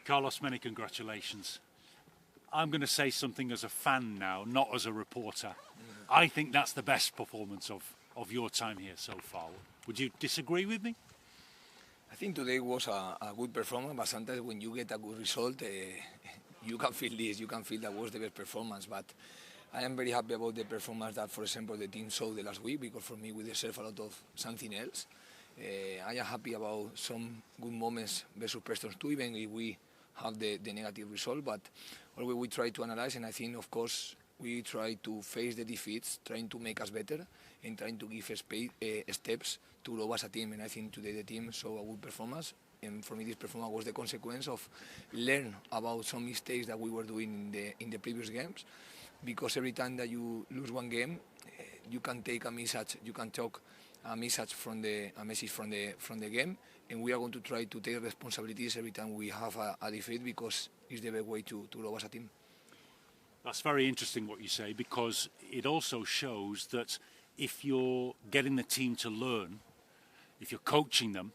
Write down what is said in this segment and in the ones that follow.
Carlos, many congratulations. I'm going to say something as a fan now, not as a reporter. I think that's the best performance of your time here so far. Would you disagree with me? I think today was a good performance, but sometimes when you get a good result, you can feel this, you can feel that was the best performance. But I am very happy about the performance that, for example, the team showed the last week, because for me we deserve a lot of something else. I am happy about some good moments versus Preston 2, even if we have the negative result, but always we try to analyze, and I think, of course, we try to face the defeats, trying to make us better, and trying to give steps to grow as a team. And I think today the team saw a good performance, and for me this performance was the consequence of learn about some mistakes that we were doing in the previous games, because every time that you lose one game, you can take a message, you can talk a message from the game, and we are going to try to take responsibilities every time we have a defeat, because it's the best way to grow as a team. That's very interesting what you say, because it also shows that if you're getting the team to learn, if you're coaching them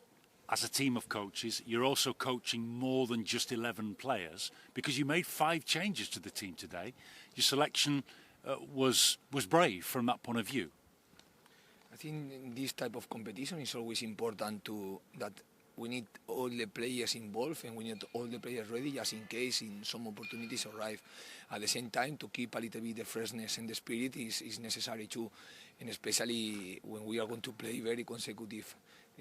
as a team of coaches, you're also coaching more than just 11 players, because you made 5 changes to the team today. Your selection was brave from that point of view. I think in this type of competition it's always important that we need all the players involved, and we need all the players ready just in case some opportunities arrive. At the same time, to keep a little bit the freshness and the spirit is necessary too, and especially when we are going to play very consecutive.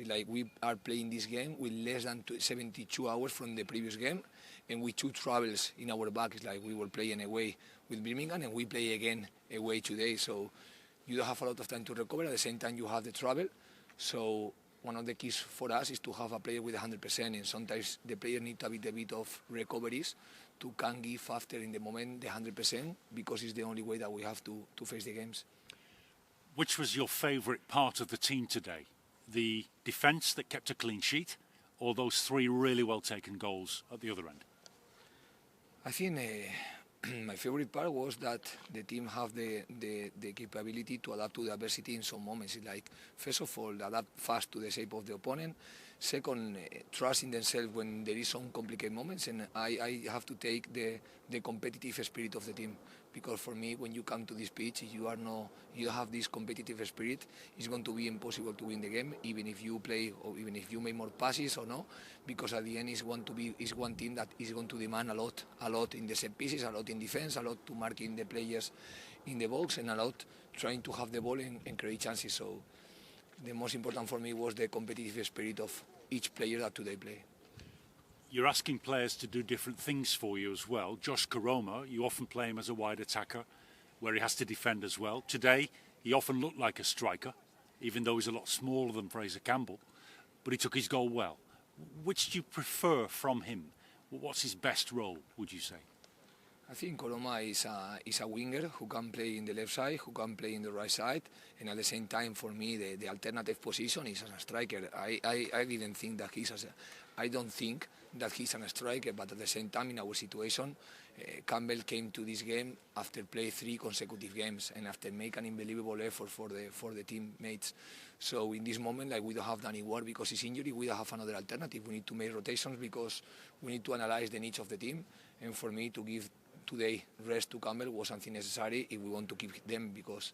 Like we are playing this game with less than 72 hours from the previous game, and with 2 travels in our back. It's like we were playing away with Birmingham, and we play again away today. So you don't have a lot of time to recover. At the same time, you have the travel. So one of the keys for us is to have a player with 100%, and sometimes the player needs a bit of recoveries to can give after in the moment the 100%, because it's the only way that we have to face the games. Which was your favourite part of the team today? The defence that kept a clean sheet, or those 3 really well taken goals at the other end? I think my favorite part was that the team have the capability to adapt to the adversity in some moments. It's like, first of all, adapt fast to the shape of the opponent. Second, trust in themselves when there is some complicated moments. And I have to take the competitive spirit of the team, because for me, when you come to this pitch, if you don't have this competitive spirit, it's going to be impossible to win the game, even if you play or even if you make more passes or no, because at the end it's one team that is going to demand a lot in the set pieces, a lot in defense, a lot to marking the players in the box, and a lot trying to have the ball and create chances. So the most important for me was the competitive spirit of each player that today play. You're asking players to do different things for you as well. Josh Koroma, you often play him as a wide attacker, where he has to defend as well. Today, he often looked like a striker, even though he's a lot smaller than Fraser Campbell, but he took his goal well. Which do you prefer from him? What's his best role, would you say? I think Koroma is a winger who can play in the left side, who can play in the right side, and at the same time, for me, the alternative position is as a striker. I didn't think that I don't think that he's a striker, but at the same time, in our situation, Campbell came to this game after playing 3 consecutive games and after making an unbelievable effort for the teammates. So in this moment, like, we don't have any work because he's injured. We don't have another alternative. We need to make rotations because we need to analyze the needs of the team. And for me, to give today rest to Campbell was something necessary if we want to keep them, because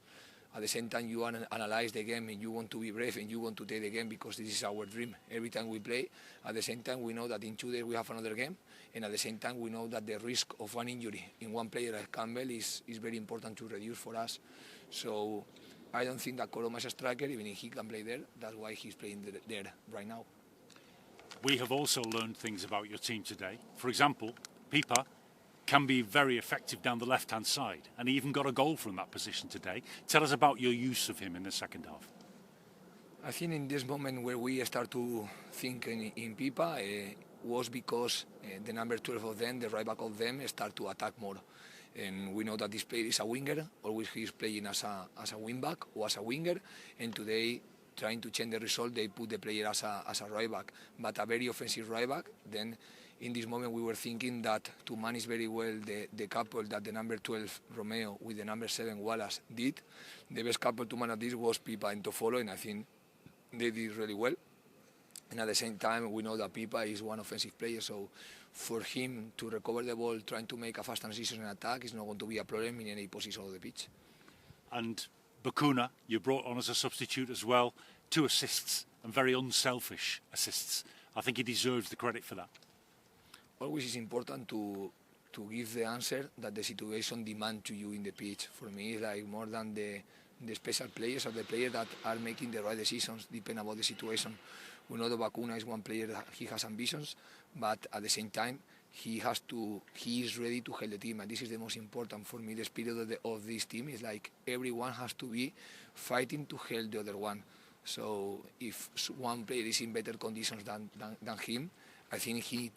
at the same time you analyze the game and you want to be brave and you want to take the game, because this is our dream. Every time we play, at the same time we know that in 2 days we have another game, and at the same time we know that the risk of one injury in one player like Campbell is very important to reduce for us. So I don't think that Koroma is a striker, even if he can play there. That's why he's playing there right now. We have also learned things about your team today. For example, Pipa can be very effective down the left-hand side, and he even got a goal from that position today. Tell us about your use of him in the second half. I think in this moment where we start to think in Pipa was because the number 12 of them, the right back of them, start to attack more. And we know that this player is a winger, always he's playing as a wing back or as a winger, and today, trying to change the result, they put the player as a right back, but a very offensive right back. Then in this moment we were thinking that to manage very well the couple that the number 12 Romeo with the number 7 Wallace did, the best couple to manage this was Pipa and Toffolo, and I think they did really well. And at the same time, we know that Pipa is one offensive player, so for him to recover the ball, trying to make a fast transition and attack is not going to be a problem in any position of the pitch. And Bakuna, you brought on as a substitute as well, 2 assists and very unselfish assists. I think he deserves the credit for that. Always is important to give the answer that the situation demands to you in the pitch. For me, it's like more than the special players or the players that are making the right decisions, depending about the situation. We know that Bakuna is one player that he has ambitions, but at the same time, he is ready to help the team, and this is the most important for me. The spirit of this team is like everyone has to be fighting to help the other one. So if one player is in better conditions than him, I think he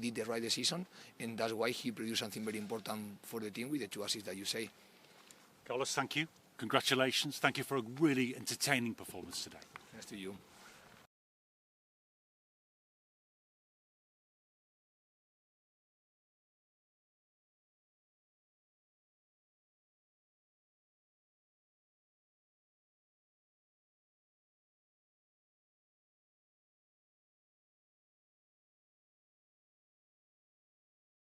did the right decision, and that's why he produced something very important for the team with the 2 assists that you say. Carlos, thank you. Congratulations. Thank you for a really entertaining performance today. Thanks to you.